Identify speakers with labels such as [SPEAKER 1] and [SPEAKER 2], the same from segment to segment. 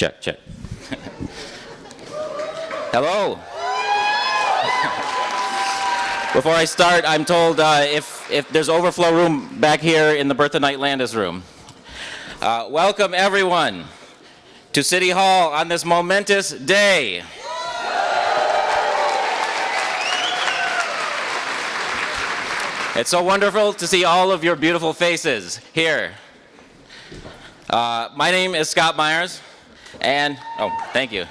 [SPEAKER 1] Check, check. Hello. Before I start, I'm told if there's overflow room back here in the Bertha Knight Landis room. Welcome, everyone, to City Hall on this momentous day. It's so wonderful to see all of your beautiful faces here. My name is Scott Myers, and, thank you.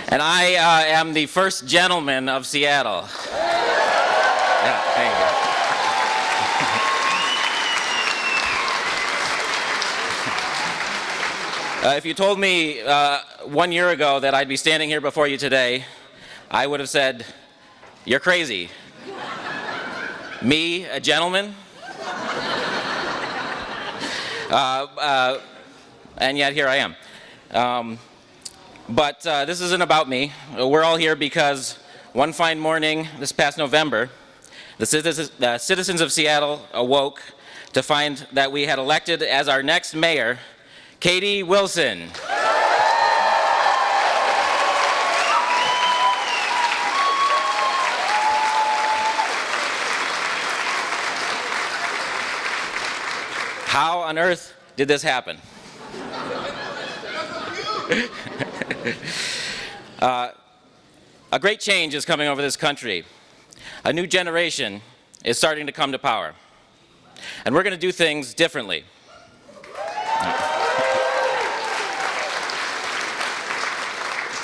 [SPEAKER 1] And I am the first gentleman of Seattle. Yeah, thank you. If you told me 1 year ago that I'd be standing here before you today, I would have said, "You're crazy." Me, a gentleman? And yet here I am. But this isn't about me. We're all here because one fine morning this past November, the citizens of Seattle awoke to find that we had elected as our next mayor, Katie Wilson. How on earth did this happen? A great change is coming over this country. A new generation is starting to come to power. And we're going to do things differently.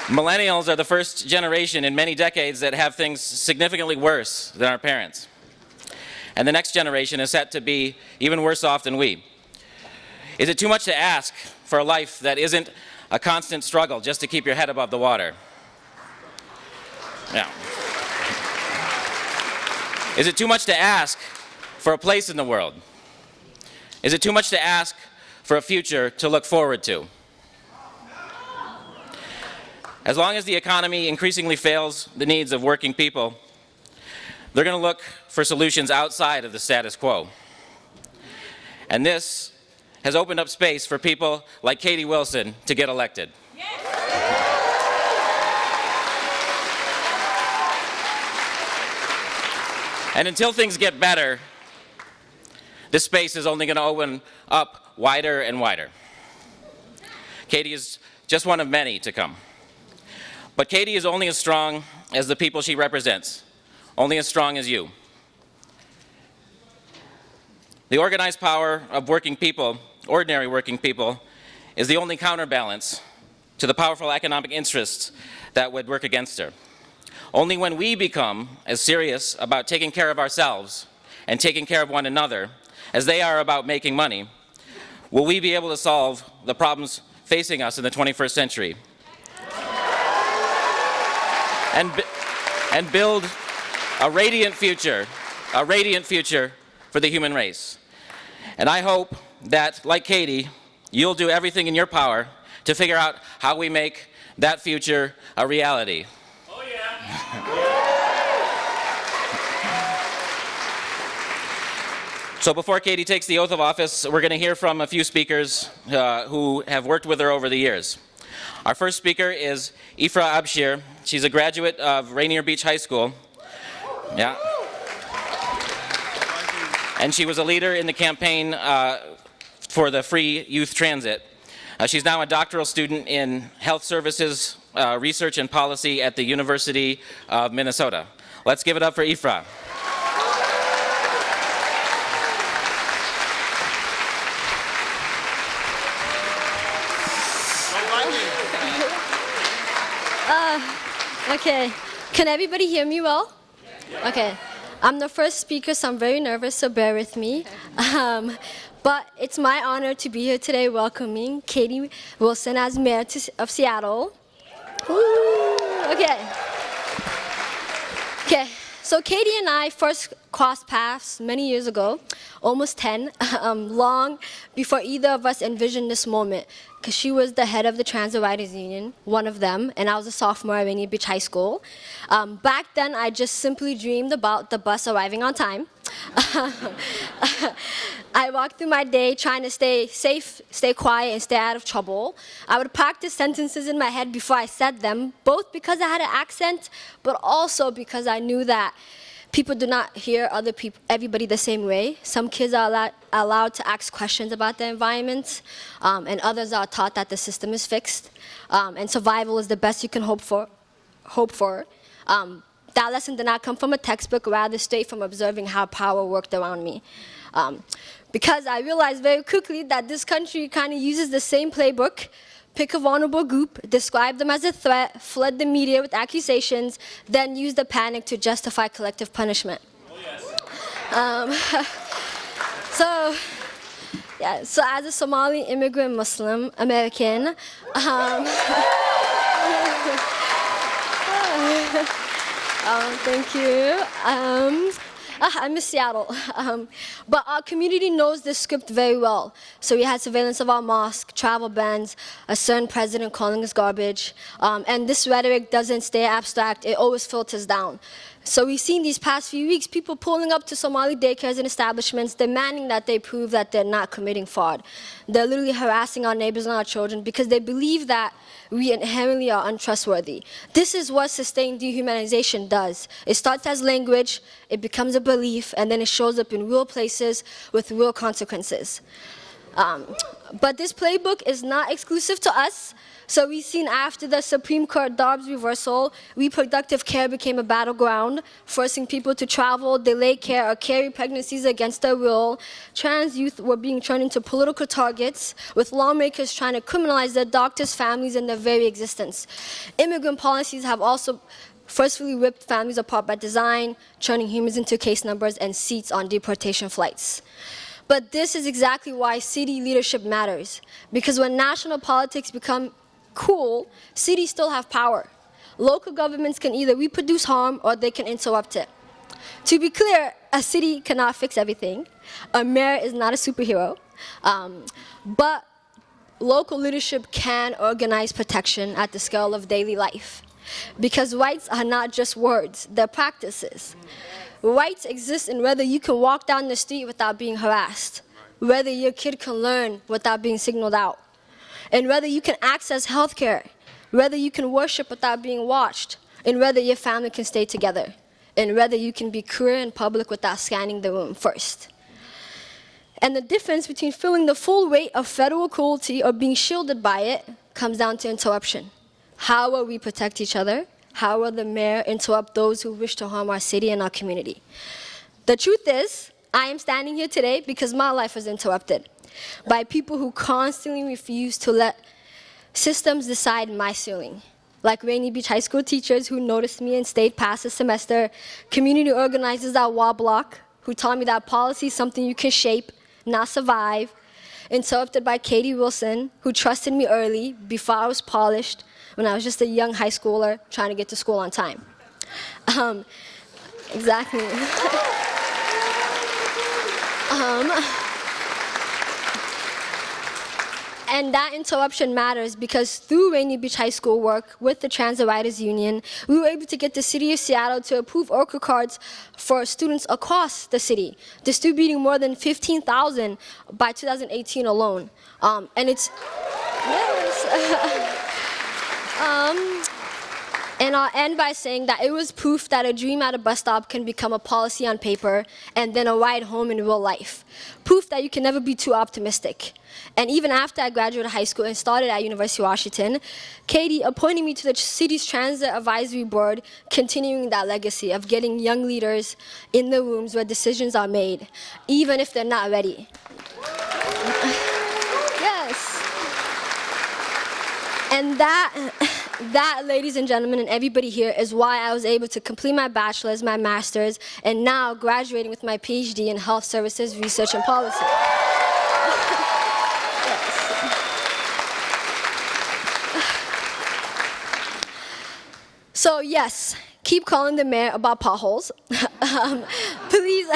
[SPEAKER 1] Millennials are the first generation in many decades that have things significantly worse than our parents. And the next generation is set to be even worse off than we. Is it too much to ask for a life that isn't a constant struggle just to keep your head above the water? Yeah. Is it too much to ask for a place in the world? Is it too much to ask for a future to look forward to? As long as the economy increasingly fails the needs of working people, they're going to look for solutions outside of the status quo. And this has opened up space for people like Katie Wilson to get elected. And until things get better, this space is only going to open up wider and wider. Katie is just one of many to come. But Katie is only as strong as the people she represents, only as strong as you. The organized power of working people, ordinary working people, is the only counterbalance to the powerful economic interests that would work against her. Only when we become as serious about taking care of ourselves and taking care of one another as they are about making money, will we be able to solve the problems facing us in the 21st century and build a radiant future for the human race. And I hope that, like Katie, you'll do everything in your power to figure out how we make that future a reality. Oh, yeah. So before Katie takes the oath of office, we're going to hear from a few speakers who have worked with her over the years. Our first speaker is Ifrah Abshir. She's a graduate of Rainier Beach High School. Yeah. And she was a leader in the campaign for the free youth transit. She's now a doctoral student in health services, research and policy at the University of Minnesota. Let's give it up for Ifrah.
[SPEAKER 2] Okay, can everybody hear me well? Okay, I'm the first speaker, so I'm very nervous, so bear with me. But it's my honor to be here today welcoming Katie Wilson as mayor of Seattle. Woo! Okay. So Katie and I first crossed paths many years ago, almost 10, long before either of us envisioned this moment, because she was the head of the Transit Riders Union, one of them, and I was a sophomore at Rainier Beach High School. Back then, I just simply dreamed about the bus arriving on time. I walked through my day trying to stay safe, stay quiet, and stay out of trouble. I would practice sentences in my head before I said them, both because I had an accent, but also because I knew that people do not hear everybody the same way. Some kids are allowed to ask questions about the environment, and others are taught that the system is fixed, and survival is the best you can hope for. That lesson did not come from a textbook, rather straight from observing how power worked around me. Because I realized very quickly that this country kind of uses the same playbook: pick a vulnerable group, describe them as a threat, flood the media with accusations, then use the panic to justify collective punishment. Oh, yes. So as a Somali immigrant Muslim American, thank you. I miss Seattle. But our community knows this script very well. So we had surveillance of our mosque, travel bans, a certain president calling us garbage. And this rhetoric doesn't stay abstract, it always filters down. So we've seen these past few weeks people pulling up to Somali daycares and establishments demanding that they prove that they're not committing fraud. They're literally harassing our neighbors and our children because they believe that we inherently are untrustworthy. This is what sustained dehumanization does. It starts as language, it becomes a belief, and then it shows up in real places with real consequences. But this playbook is not exclusive to us. So we've seen after the Supreme Court Dobbs reversal, reproductive care became a battleground, forcing people to travel, delay care, or carry pregnancies against their will. Trans youth were being turned into political targets, with lawmakers trying to criminalize their doctors, families, and their very existence. Immigrant policies have also forcefully ripped families apart by design, turning humans into case numbers and seats on deportation flights. But this is exactly why city leadership matters, because when national politics become cool, cities still have power. Local governments can either reproduce harm or they can interrupt it. To be clear, a city cannot fix everything. A mayor is not a superhero. But local leadership can organize protection at the scale of daily life. Because rights are not just words, they're practices. Rights exist in whether you can walk down the street without being harassed, whether your kid can learn without being signaled out, and whether you can access healthcare, whether you can worship without being watched, and whether your family can stay together, and whether you can be queer in public without scanning the room first. And the difference between feeling the full weight of federal cruelty or being shielded by it comes down to interruption. How will we protect each other? How will the mayor interrupt those who wish to harm our city and our community? The truth is, I am standing here today because my life was interrupted by people who constantly refuse to let systems decide my ceiling. Like Rainy Beach High School teachers who noticed me and stayed past the semester, community organizers at Wall Block who taught me that policy is something you can shape, not survive, interrupted by Katie Wilson, who trusted me early before I was polished, when I was just a young high schooler trying to get to school on time. Exactly. And that interruption matters because through Rainy Beach High School work with the Transit Riders Union, we were able to get the city of Seattle to approve Orca cards for students across the city, distributing more than 15,000 by 2018 alone. And it's, yes. And I'll end by saying that it was proof that a dream at a bus stop can become a policy on paper and then a ride home in real life. Proof that you can never be too optimistic. And even after I graduated high school and started at University of Washington, Katie appointed me to the city's transit advisory board, continuing that legacy of getting young leaders in the rooms where decisions are made, even if they're not ready. Yes. And that, ladies and gentlemen, and everybody here, is why I was able to complete my bachelor's, my master's, and now graduating with my PhD in health services, research, and policy. So yes, keep calling the mayor about potholes. Please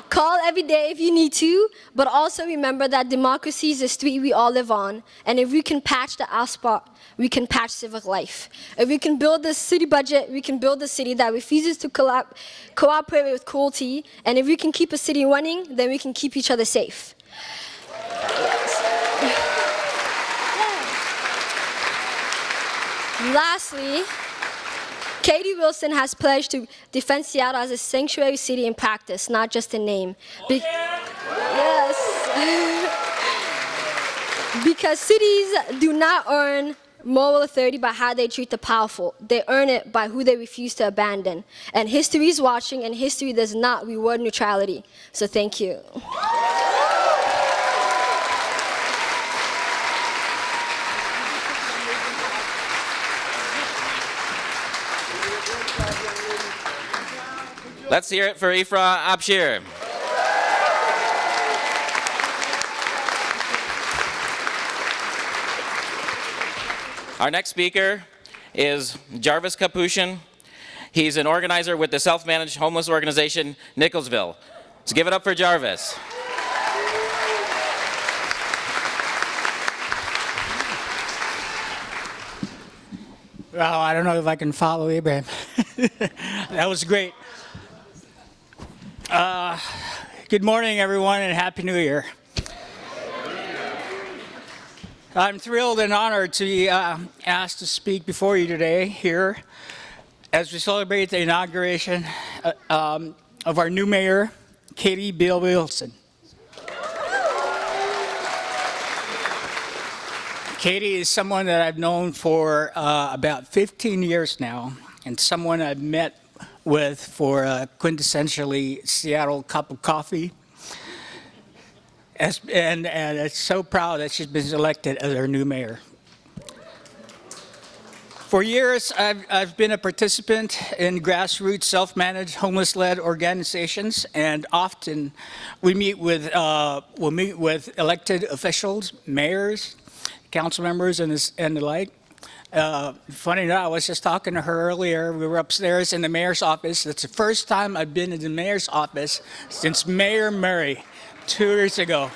[SPEAKER 2] call every day if you need to, but also remember that democracy is a street we all live on, and if we can patch the asphalt, we can patch civic life. If we can build the city budget, we can build a city that refuses to cooperate with cruelty, and if we can keep a city running, then we can keep each other safe. Lastly, Katie Wilson has pledged to defend Seattle as a sanctuary city in practice, not just in name. Yes. Because cities do not earn moral authority by how they treat the powerful. They earn it by who they refuse to abandon. And history is watching, and history does not reward neutrality. So thank you.
[SPEAKER 1] Let's hear it for Ifrah Abshir. Our next speaker is Jarvis Capuchin. He's an organizer with the self-managed homeless organization Nicholsville. Let's give it up for Jarvis.
[SPEAKER 3] Well, I don't know if I can follow Abraham. That was great. Good morning, everyone, and Happy New Year. I'm thrilled and honored to be asked to speak before you today here as we celebrate the inauguration of our new mayor, Katie Bill Wilson. Katie is someone that I've known for about 15 years now, and someone I've met with for a quintessentially Seattle cup of coffee. And I'm so proud that she's been elected as our new mayor. For years, I've been a participant in grassroots self-managed homeless-led organizations, and often we'll meet with elected officials, mayors, council members, and the like. Funny enough, I was just talking to her earlier. We were upstairs in the mayor's office. It's the first time I've been in the mayor's office since Mayor Murray 2 years ago.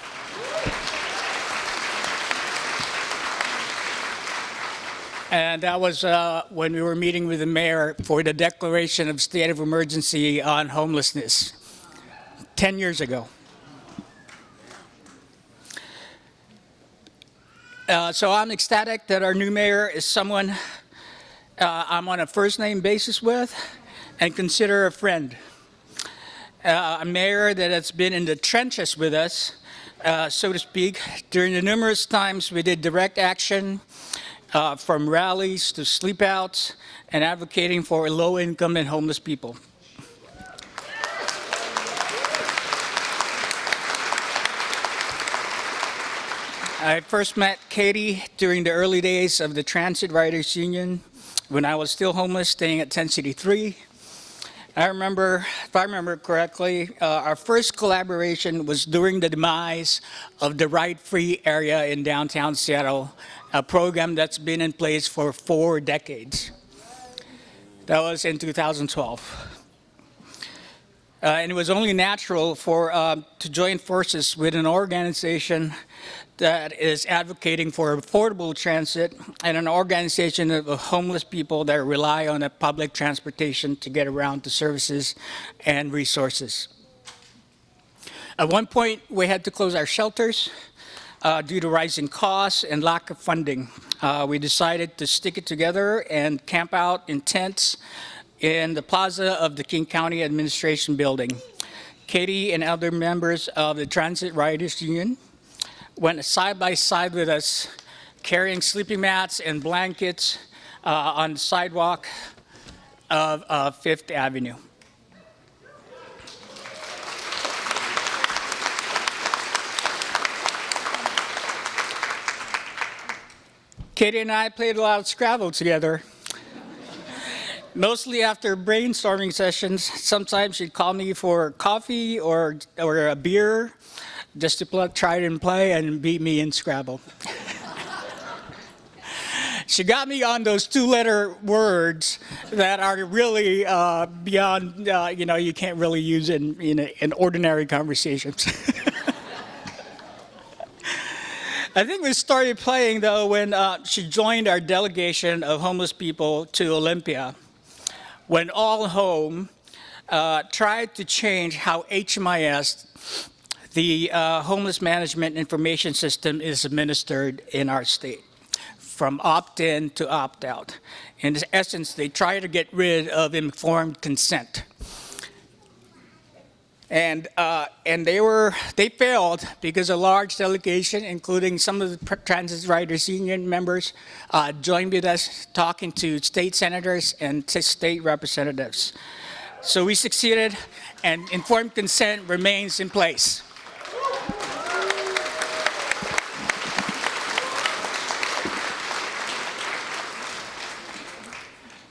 [SPEAKER 3] And that was when we were meeting with the mayor for the declaration of state of emergency on homelessness 10 years ago. So I'm ecstatic that our new mayor is someone I'm on a first name basis with and consider a friend. A mayor that has been in the trenches with us, so to speak, during the numerous times we did direct action from rallies to sleep outs and advocating for low income and homeless people. I first met Katie during the early days of the Transit Riders Union when I was still homeless, staying at 1063. I remember, if I remember correctly, our first collaboration was during the demise of the Ride Free area in downtown Seattle, a program that's been in place for 4 decades. That was in 2012. And it was only natural to join forces with an organization that is advocating for affordable transit and an organization of homeless people that rely on a public transportation to get around to services and resources. At one point, we had to close our shelters due to rising costs and lack of funding. We decided to stick it together and camp out in tents in the plaza of the King County Administration Building. Katie and other members of the Transit Riders Union went side by side with us, carrying sleeping mats and blankets on the sidewalk of Fifth Avenue. Katie and I played a lot of Scrabble together. Mostly after brainstorming sessions. Sometimes she'd call me for coffee or a beer just to try and play and beat me in Scrabble. she got me on those two-letter words that are really beyond, you can't really use in ordinary conversations. I think we started playing, though, when she joined our delegation of homeless people to Olympia, when All Home tried to change how HMIS, the Homeless Management Information System, is administered in our state, from opt-in to opt-out. In essence, they try to get rid of informed consent. And they failed because a large delegation, including some of the Transit Riders Union members, joined with us talking to state senators and state representatives. So we succeeded, and informed consent remains in place.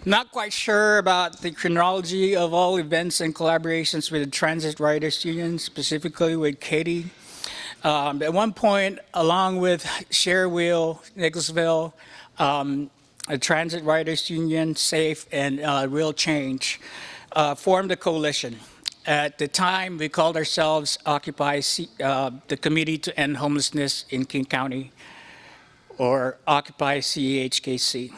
[SPEAKER 3] Not quite sure about the chronology of all events and collaborations with the Transit Riders Union, specifically with Katie. At one point, along with Share Wheel, Nicholasville, the Transit Riders Union, SAFE, and Real Change formed a coalition. At the time, we called ourselves Occupy the Committee to End Homelessness in King County, or Occupy CEHKC.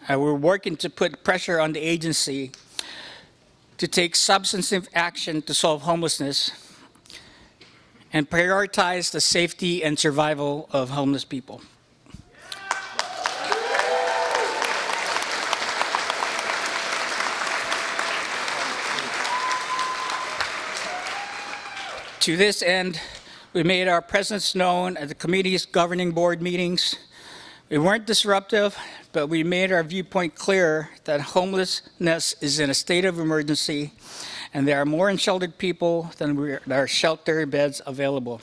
[SPEAKER 3] We're working to put pressure on the agency to take substantive action to solve homelessness and prioritize the safety and survival of homeless people. To this end, we made our presence known at the committee's governing board meetings. We weren't disruptive, but we made our viewpoint clear that homelessness is in a state of emergency, and there are more unsheltered people than there are shelter beds available.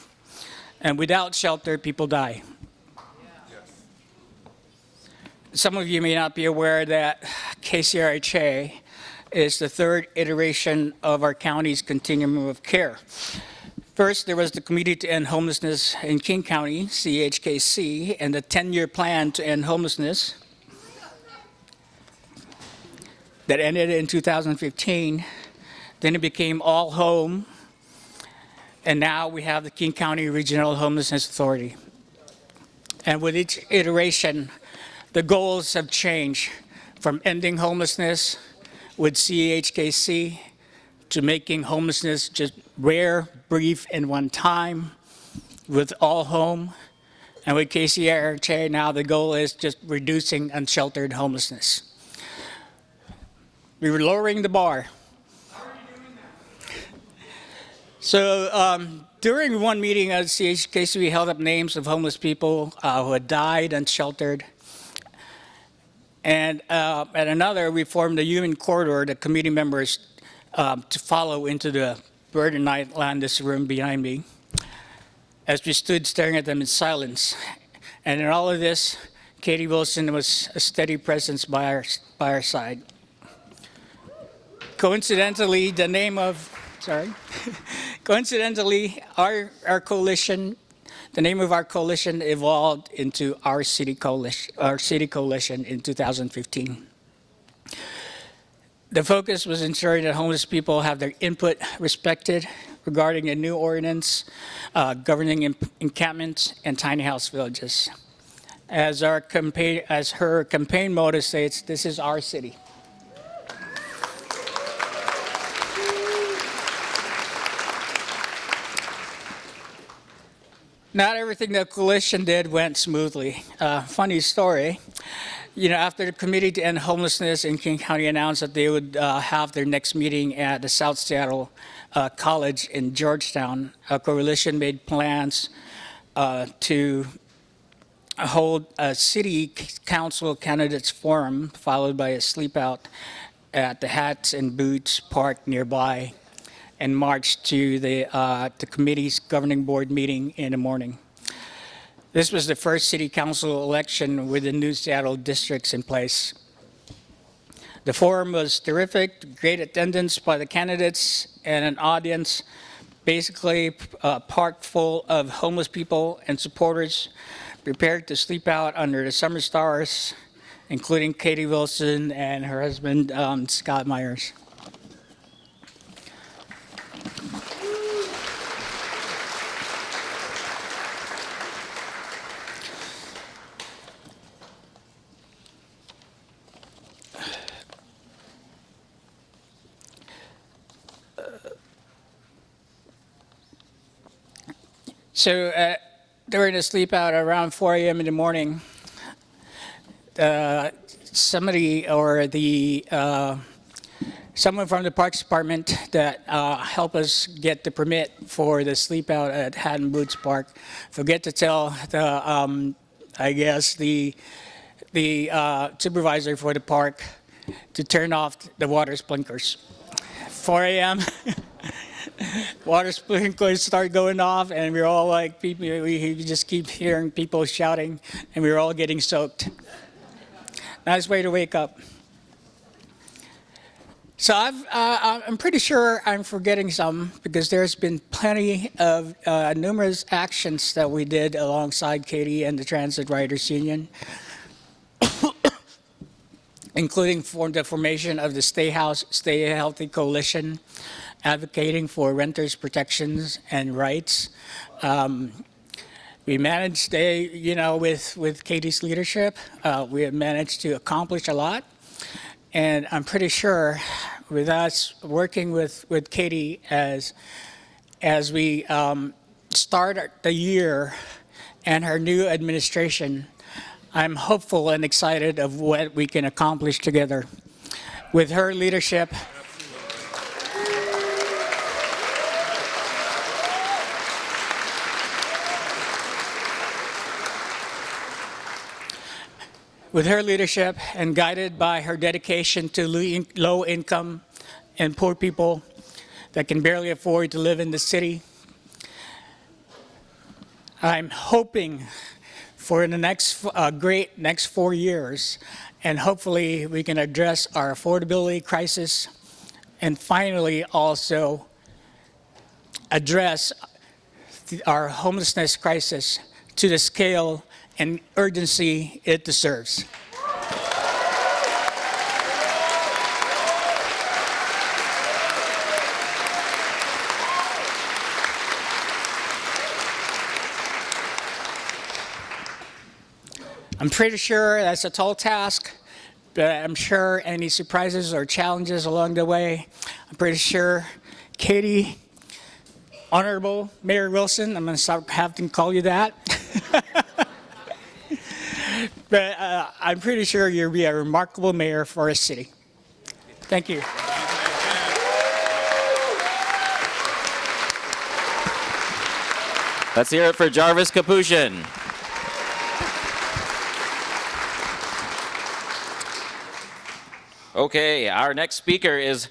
[SPEAKER 3] And without shelter, people die. Some of you may not be aware that KCRHA is the third iteration of our county's continuum of care. First, there was the Committee to End Homelessness in King County, CHKC, and the 10-year plan to end homelessness that ended in 2015. Then it became All Home, and now we have the King County Regional Homelessness Authority. And with each iteration, the goals have changed from ending homelessness with CHKC to making homelessness just rare, brief, and one time with All Home. And with KCRHA now, the goal is just reducing unsheltered homelessness. We were lowering the bar. So during one meeting at CHKC, we held up names of homeless people who had died unsheltered. And at another, we formed a human corridor that committee members to follow into the bird and night Landis room behind me as we stood staring at them in silence. And in all of this, Katie Wilson was a steady presence by our side. Coincidentally, coincidentally, our coalition, the name of our coalition evolved into our city coalition in 2015. The focus was ensuring that homeless people have their input respected regarding a new ordinance governing encampments and tiny house villages. As her campaign motto states, this is our city. Not everything the coalition did went smoothly. Funny story. After the Committee to End Homelessness in King County announced that they would have their next meeting at the South Seattle College in Georgetown, a coalition made plans to hold a city council candidates forum, followed by a sleep out at the Hats and Boots Park nearby, and marched to the committee's governing board meeting in the morning. This was the first city council election with the new Seattle districts in place. The forum was terrific, great attendance by the candidates, and an audience basically parked full of homeless people and supporters prepared to sleep out under the summer stars including Katie Wilson and her husband, Scott Myers. So during the sleep out around 4 a.m. in the morning, somebody or someone from the Parks Department that helped us get the permit for the sleep out at Haddon Boots Park forget to tell the, I guess, the supervisor for the park to turn off the water sprinklers. 4 a.m. Water sprinklers start going off, and we're all like, people, we just keep hearing people shouting, and we're all getting soaked. Nice way to wake up. So I'm pretty sure I'm forgetting some, because there's been plenty of numerous actions that we did alongside Katie and the Transit Riders Union, including the formation of the Stay House, Stay Healthy Coalition, advocating for renters' protections and rights. We managed, with Katie's leadership, we have managed to accomplish a lot. And I'm pretty sure with us working with Katie as we start the year and her new administration, I'm hopeful and excited of what we can accomplish together. With her leadership, and guided by her dedication to low income and poor people that can barely afford to live in the city, I'm hoping for the next great next 4 years, and hopefully we can address our affordability crisis and finally also address our homelessness crisis to the scale and urgency it deserves. I'm pretty sure that's a tall task, but I'm sure any surprises or challenges along the way, I'm pretty sure Katie, Honorable Mayor Wilson, I'm going to stop having to call you that. But I'm pretty sure you'll be a remarkable mayor for our city. Thank you.
[SPEAKER 1] Let's hear it for Jarvis Kapushin. Okay, our next speaker is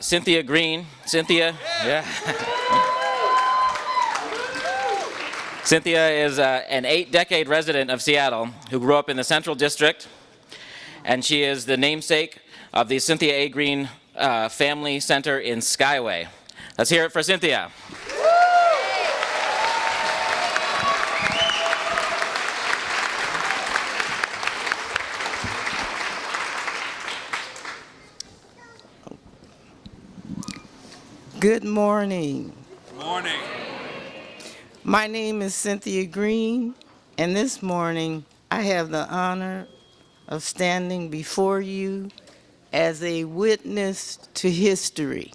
[SPEAKER 1] Cynthia Green. Cynthia, yeah. Cynthia is an 8-decade resident of Seattle who grew up in the Central District, and she is the namesake of the Cynthia A. Green Family Center in Skyway. Let's hear it for Cynthia.
[SPEAKER 4] Good morning.
[SPEAKER 5] Good morning.
[SPEAKER 4] My name is Cynthia Green, and this morning I have the honor of standing before you as a witness to history.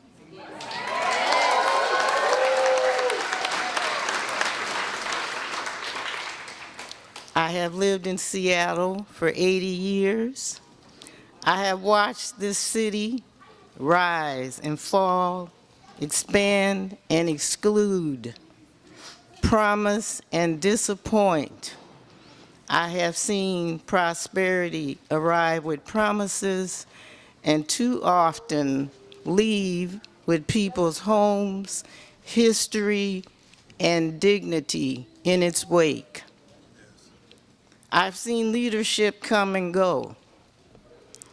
[SPEAKER 4] I have lived in Seattle for 80 years. I have watched this city rise and fall, expand and exclude, promise and disappoint. I have seen prosperity arrive with promises and too often leave with people's homes, history, and dignity in its wake. I've seen leadership come and go,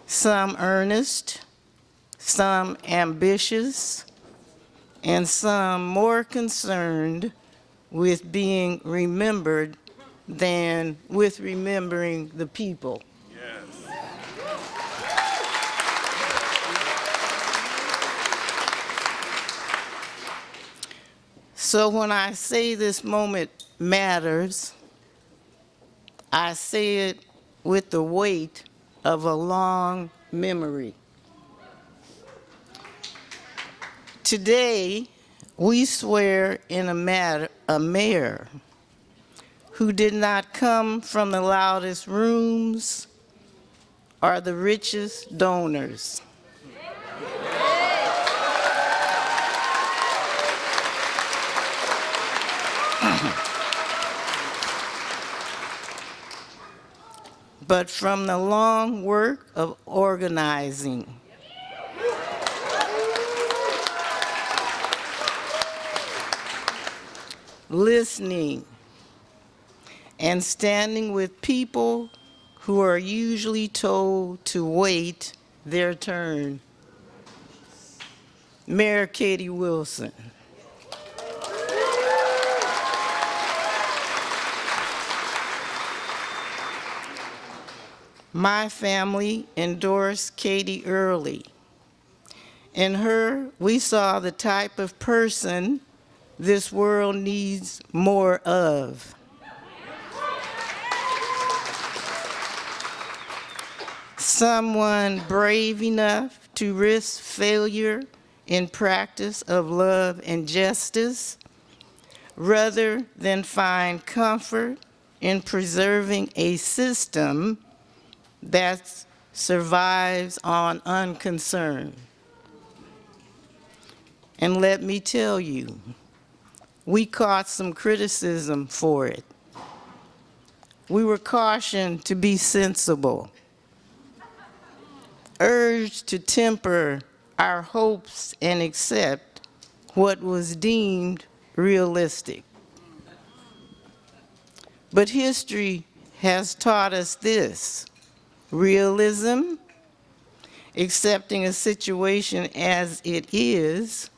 [SPEAKER 4] some earnest, some ambitious, and some more concerned with being remembered than with remembering the people.
[SPEAKER 5] Yes.
[SPEAKER 4] So when I say this moment matters, I say it with the weight of a long memory. Today, we swear in a mayor who did not come from the loudest rooms or the richest donors. But from the long work of organizing. Listening and standing with people who are usually told to wait their turn. Mayor Katie Wilson. My family endorsed Katie early. In her, we saw the type of person this world needs more of. Someone brave enough to risk failure in practice of love and justice, rather than find comfort in preserving a system that survives on unconcern. And let me tell you, we caught some criticism for it. We were cautioned to be sensible, urged to temper our hopes and accept what was deemed realistic. But history has taught us this: realism, accepting a situation as it is,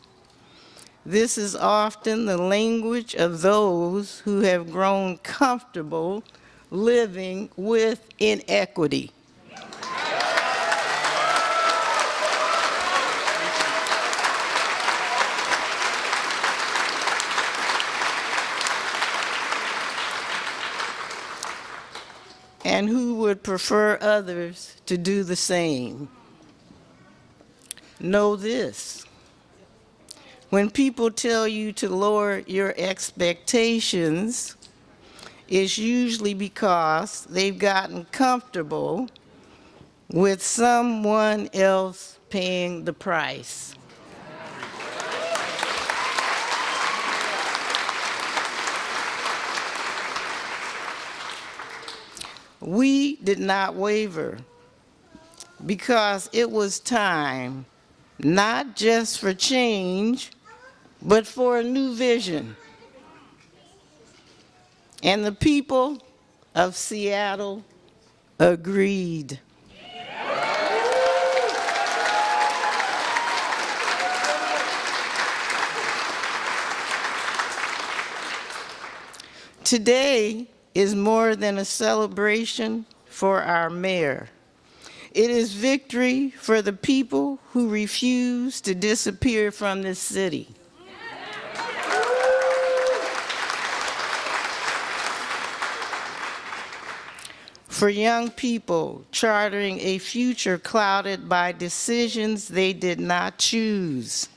[SPEAKER 4] this is often the language of those who have grown comfortable living with inequity. And who would prefer others to do the same. Know this: when people tell you to lower your expectations, it's usually because they've gotten comfortable with someone else paying the price. We did not waver because it was time, not just for change, but for a new vision. And the people of Seattle agreed. Today is more than a celebration for our mayor. It is victory for the people who refuse to disappear from this city. For young people chartering a future clouded by decisions they did not choose.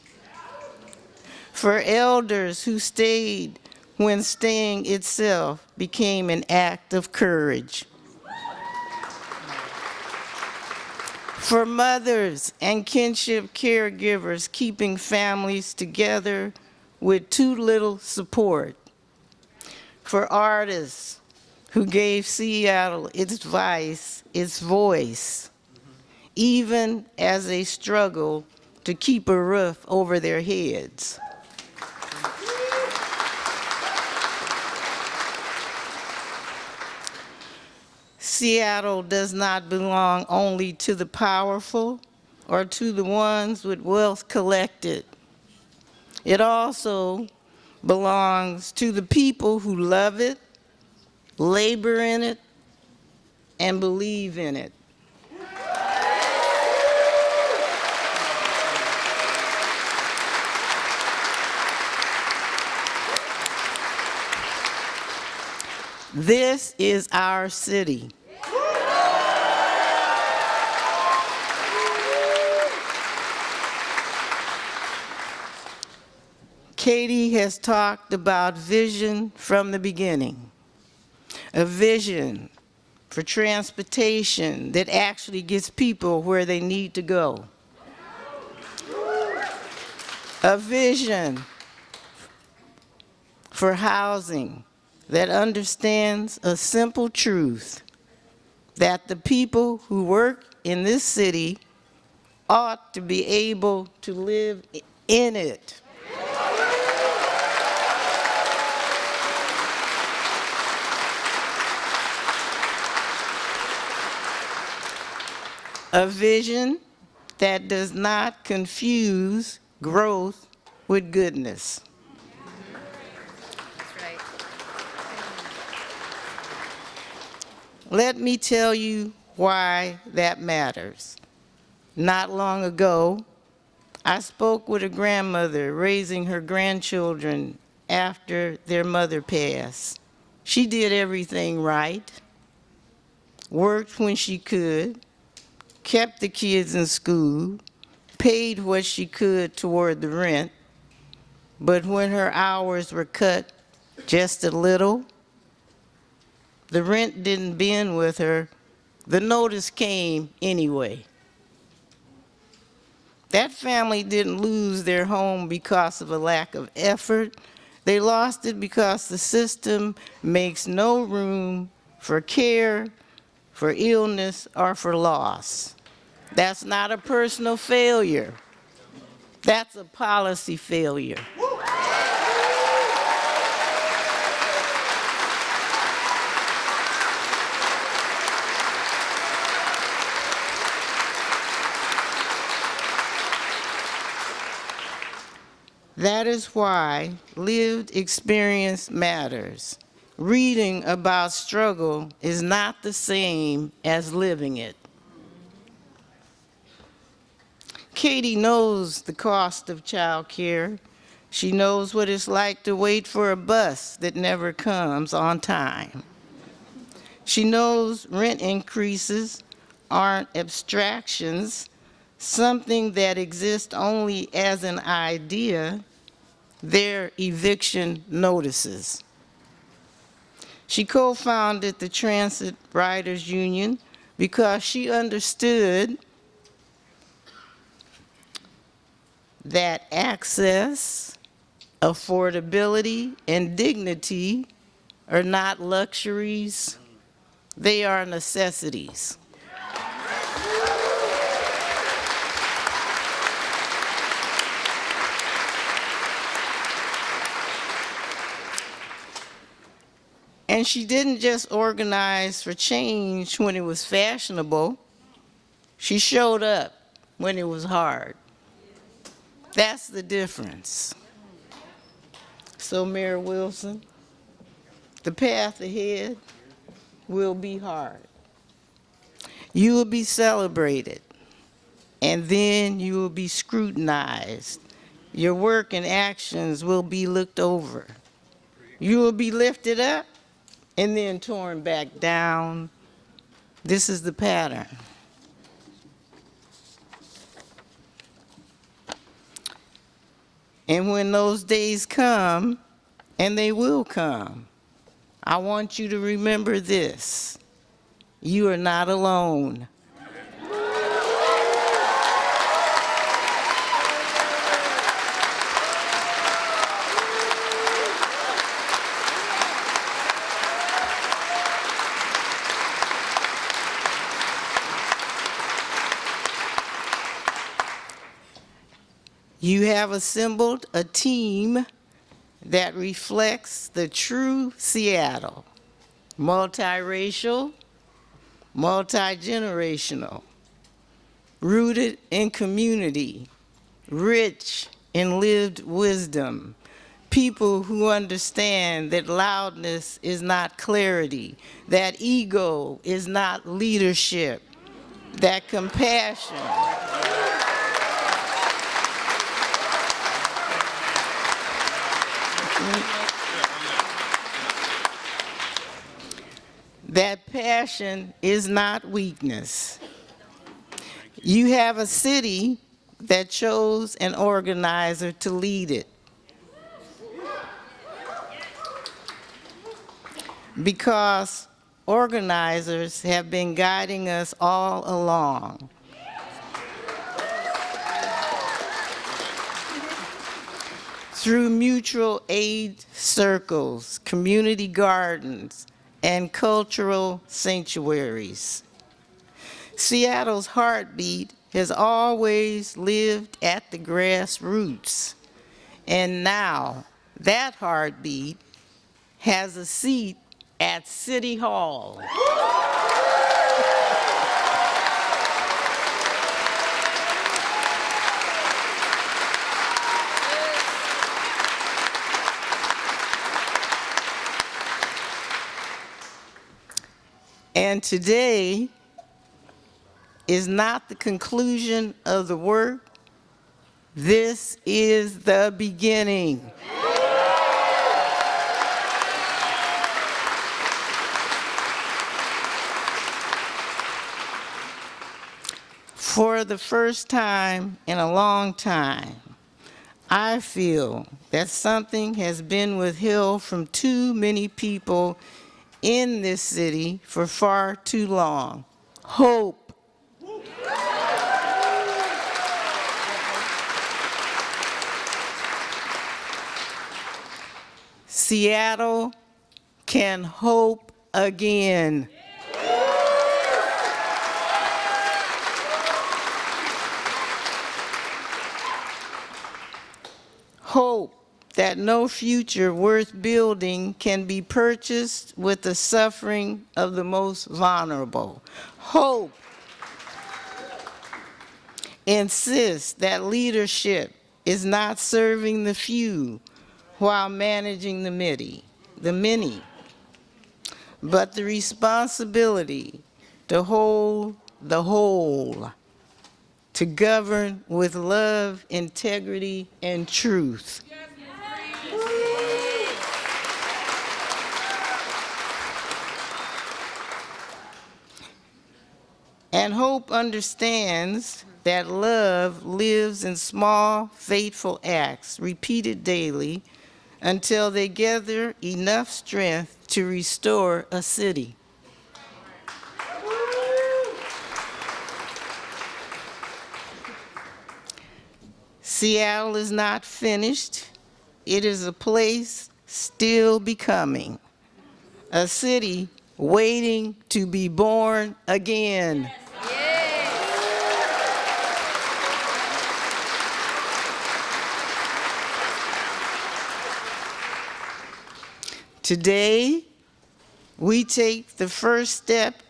[SPEAKER 4] For elders who stayed when staying itself became an act of courage. For mothers and kinship caregivers keeping families together with too little support. For artists who gave Seattle its voice, even as they struggle to keep a roof over their heads. Seattle does not belong only to the powerful or to the ones with wealth collected. It also belongs to the people who love it, labor in it, and believe in it. This is our city. Katie has talked about vision from the beginning, a vision for transportation that actually gets people where they need to go, a vision for housing that understands a simple truth, that the people who work in this city ought to be able to live in it. A vision that does not confuse growth with goodness. Let me tell you why that matters. Not long ago, I spoke with a grandmother raising her grandchildren after their mother passed. She did everything right, worked when she could, kept the kids in school, paid what she could toward the rent, but when her hours were cut just a little, the rent didn't bend with her, the notice came anyway. That family didn't lose their home because of a lack of effort. They lost it because the system makes no room for care, for illness, or for loss. That's not a personal failure. That's a policy failure. That is why lived experience matters. Reading about struggle is not the same as living it. Katie knows the cost of child care. She knows what it's like to wait for a bus that never comes on time. She knows rent increases aren't abstractions, something that exists only as an idea. They're eviction notices. She co-founded the Transit Riders Union because she understood that access, affordability, and dignity are not luxuries, they are necessities. And she didn't just organize for change when it was fashionable. She showed up when it was hard. That's the difference. So, Mayor Wilson, the path ahead will be hard. You will be celebrated, and then you will be scrutinized. Your work and actions will be looked over. You will be lifted up and then torn back down. This is the pattern. And when those days come, and they will come, I want you to remember this: you are not alone. You have assembled a team that reflects the true Seattle: multiracial, multi-generational, rooted in community, rich in lived wisdom, people who understand that loudness is not clarity, that ego is not leadership, that compassion that passion is not weakness. You have a city that chose an organizer to lead it. Because organizers have been guiding us all along. Through mutual aid circles, community gardens, and cultural sanctuaries. Seattle's heartbeat has always lived at the grassroots, and now that heartbeat has a seat at City Hall. And today is not the conclusion of the work. This is the beginning. For the first time in a long time, I feel that something has been withheld from too many people in this city for far too long. Hope. Seattle can hope again. Hope that no future worth building can be purchased with the suffering of the most vulnerable. Hope insists that leadership is not serving the few while managing the many, but the responsibility to hold the whole, to govern with love, integrity, and truth. And hope understands that love lives in small, faithful acts, repeated daily, until they gather enough strength to restore a city. Seattle is not finished. It is a place still becoming, a city waiting to be born again. Today, we take the first step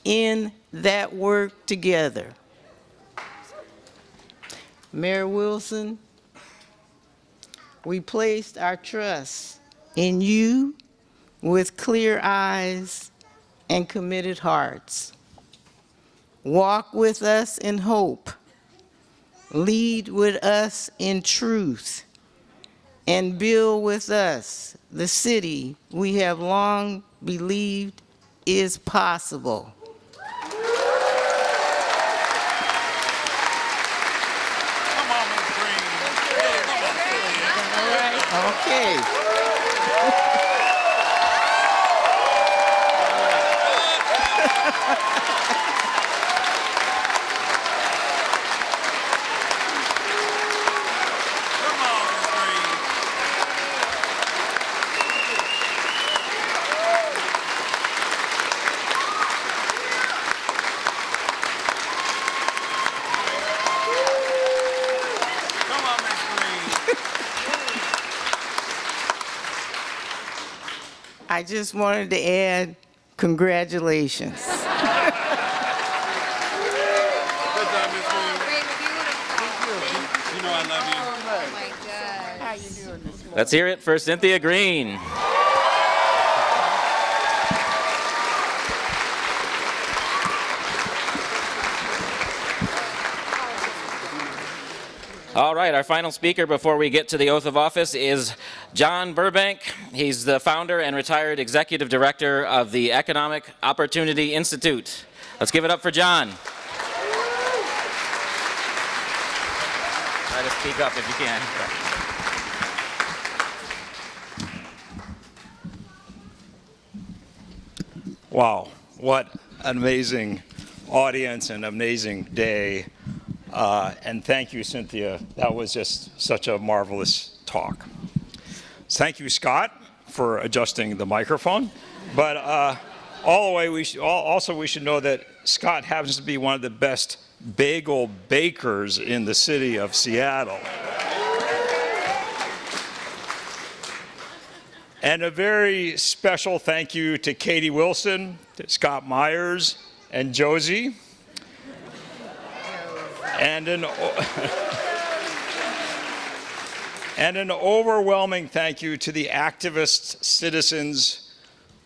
[SPEAKER 4] in that work together. Mayor Wilson, we placed our trust in you with clear eyes and committed hearts. Walk with us in hope, lead with us in truth, and build with us the city we have long believed is possible. Okay. I just wanted to add congratulations.
[SPEAKER 5] Good job, Ms. Green. You know I love you.
[SPEAKER 6] Oh my God.
[SPEAKER 4] How you doing this morning?
[SPEAKER 1] Let's hear it for Cynthia Green. All right, our final speaker before we get to the oath of office is John Burbank, he's the founder and retired executive director of the Economic Opportunity Institute. Let's give it up for John. Try to speak up if you can.
[SPEAKER 6] Wow, what an amazing audience and amazing day. And thank you, Cynthia. That was just such a marvelous talk. Thank you, Scott, for adjusting the microphone. But all the way, we should know that Scott happens to be one of the best bagel bakers in the city of Seattle. And a very special thank you to Katie Wilson, to Scott Myers, and Josie. And an overwhelming thank you to the activist citizens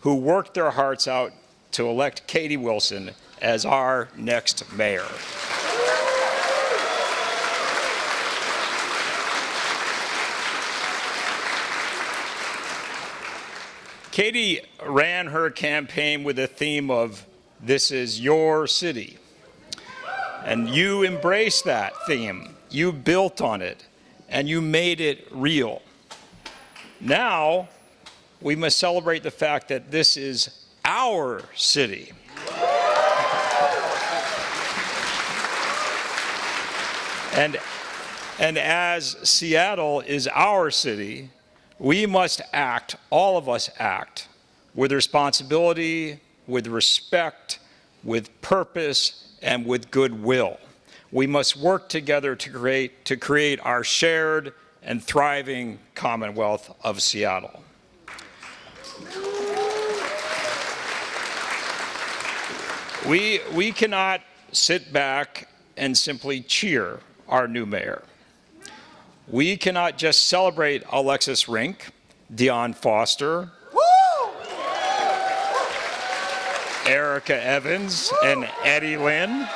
[SPEAKER 6] who worked their hearts out to elect Katie Wilson as our next mayor. Katie ran her campaign with a theme of, "This is your city." And you embraced that theme. You built on it, and you made it real. Now, we must celebrate the fact that this is our city. And as Seattle is our city, we must act, all of us act, with responsibility, with respect, with purpose, and with goodwill. We must work together to create our shared and thriving Commonwealth of Seattle. We cannot sit back and simply cheer our new mayor. We cannot just celebrate Alexis Rink, Dion Foster, Erica Evans, and Eddie Lynn.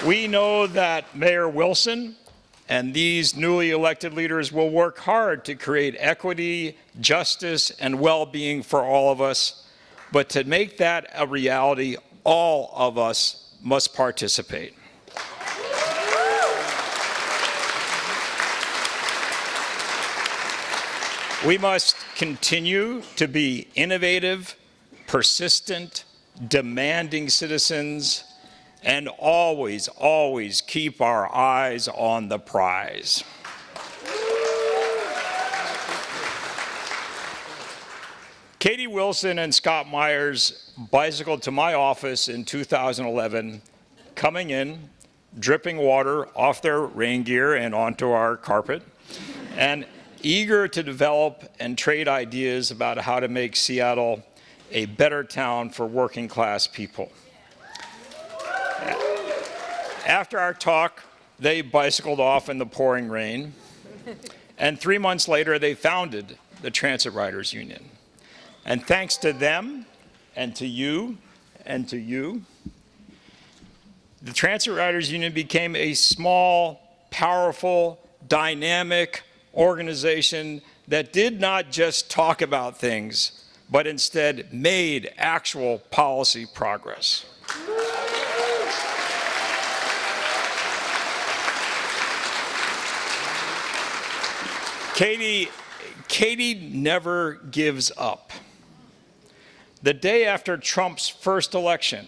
[SPEAKER 6] We know that Mayor Wilson and these newly elected leaders will work hard to create equity, justice, and well-being for all of us. But to make that a reality, all of us must participate. We must continue to be innovative, persistent, demanding citizens, and always, always keep our eyes on the prize. Katie Wilson and Scott Myers bicycled to my office in 2011, coming in, dripping water off their rain gear and onto our carpet, and eager to develop and trade ideas about how to make Seattle a better town for working class people. After our talk, they bicycled off in the pouring rain, and 3 months later, they founded the Transit Riders Union. And thanks to them, and to you, and to you, the Transit Riders Union became a small, powerful, dynamic organization that did not just talk about things, but instead made actual policy progress. Katie never gives up. The day after Trump's first election,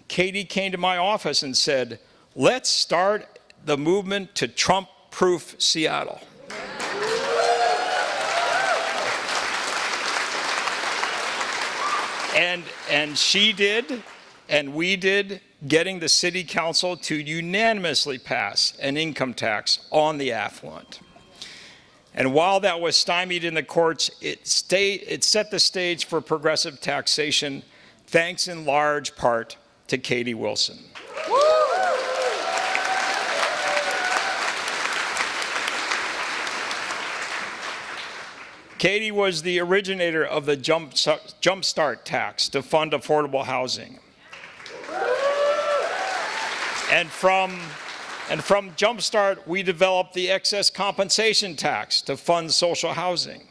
[SPEAKER 6] Katie came to my office and said, "Let's start the movement to Trump-proof Seattle." And she did, and we did, getting the city council to unanimously pass an income tax on the affluent. And while that was stymied in the courts, it set the stage for progressive taxation, thanks in large part to Katie Wilson. Katie was the originator of the Jumpstart tax to fund affordable housing. And And from Jumpstart, we developed the excess compensation tax to fund social housing.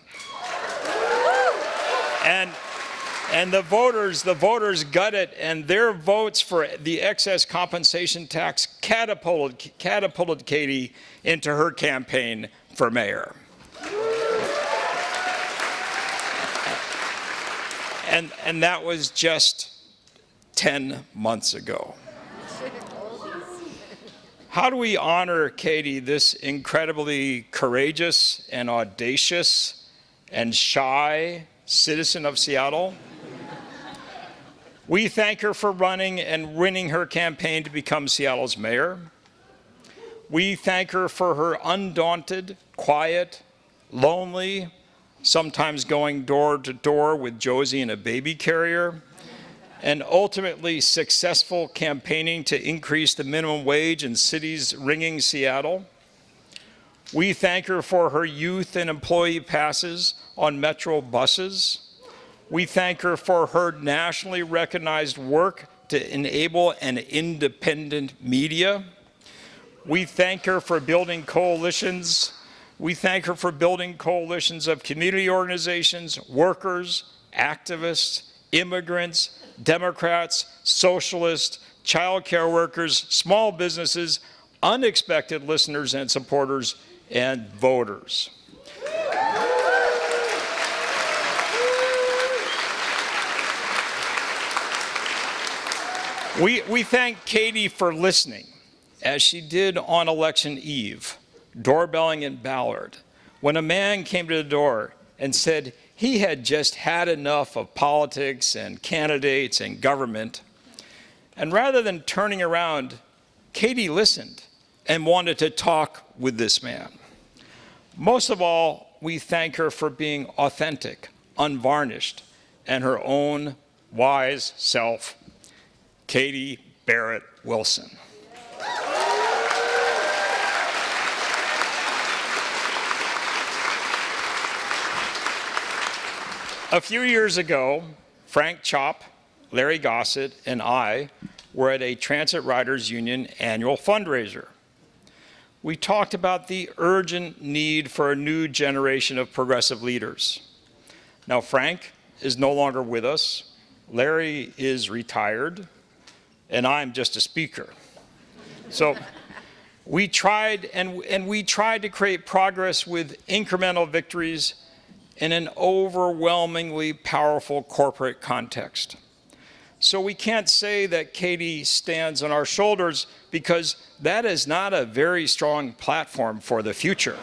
[SPEAKER 6] And the voters got it, and their votes for the excess compensation tax catapulted Katie into her campaign for mayor. And that was just 10 months ago. How do we honor Katie, this incredibly courageous and audacious and shy citizen of Seattle? We thank her for running and winning her campaign to become Seattle's mayor. We thank her for her undaunted, quiet, lonely, sometimes going door to door with Josie in a baby carrier, and ultimately successful campaigning to increase the minimum wage in cities ringing Seattle. We thank her for her youth and employee passes on Metro buses. We thank her for her nationally recognized work to enable an independent media. We thank her for building coalitions. We thank her for building coalitions of community organizations, workers, activists, immigrants, Democrats, socialists, child care workers, small businesses, unexpected listeners and supporters, and voters. We thank Katie for listening, as she did on election eve, doorbelling in Ballard, when a man came to the door and said he had just had enough of politics and candidates and government. And rather than turning around, Katie listened and wanted to talk with this man. Most of all, we thank her for being authentic, unvarnished, and her own wise self, Katie Barrett Wilson. A few years ago, Frank Chop, Larry Gossett, and I were at a Transit Riders Union annual fundraiser. We talked about the urgent need for a new generation of progressive leaders. Now, Frank is no longer with us, Larry is retired, and I'm just a speaker. So we tried, and we tried to create progress with incremental victories in an overwhelmingly powerful corporate context. So we can't say that Katie stands on our shoulders, because that is not a very strong platform for the future.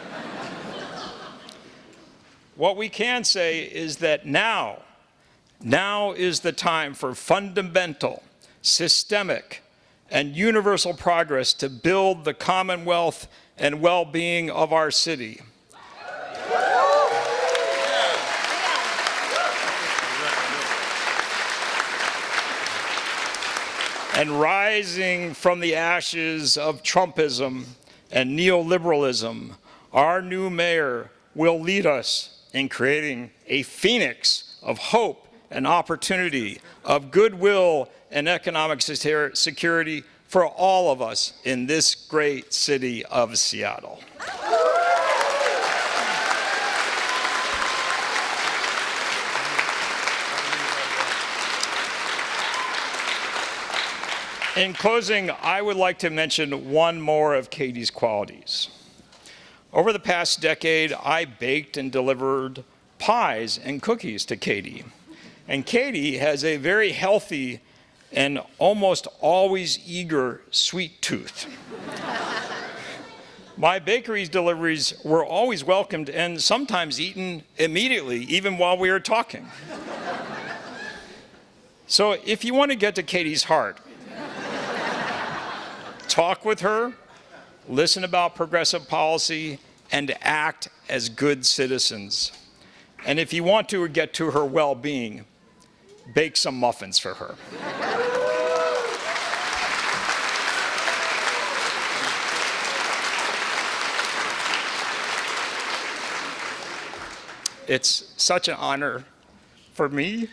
[SPEAKER 6] What we can say is that now is the time for fundamental, systemic, and universal progress to build the commonwealth and well-being of our city. And rising from the ashes of Trumpism and neoliberalism, our new mayor will lead us in creating a phoenix of hope and opportunity, of goodwill and economic security for all of us in this great city of Seattle. In closing, I would like to mention one more of Katie's qualities. Over the past decade, I baked and delivered pies and cookies to Katie. And Katie has a very healthy and almost always eager sweet tooth. My bakery's deliveries were always welcomed and sometimes eaten immediately, even while we were talking. So if you want to get to Katie's heart, talk with her, listen about progressive policy, and act as good citizens. And if you want to get to her well-being, bake some muffins for her. It's such an honor for me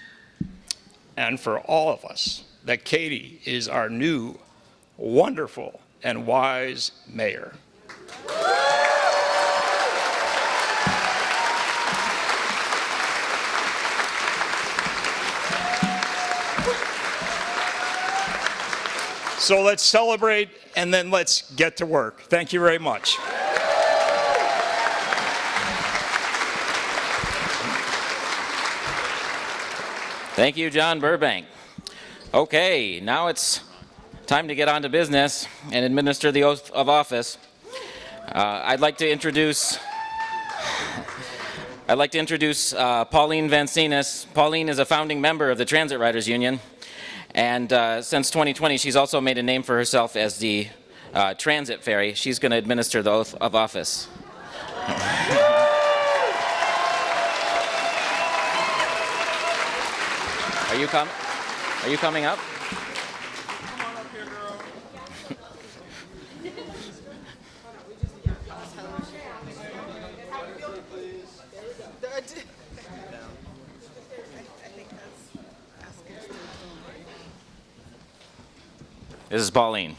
[SPEAKER 6] and for all of us that Katie is our new, wonderful and wise mayor. So let's celebrate and then let's get to work. Thank you very much.
[SPEAKER 1] Thank you, John Burbank. Okay, now it's time to get on to business and administer the oath of office. I'd like to introduce Pauline Vancinas. Pauline is a founding member of the Transit Riders Union, and since 2020, she's also made a name for herself as the Transit Fairy. She's going to administer the oath of office. Are you coming up? This is Pauline.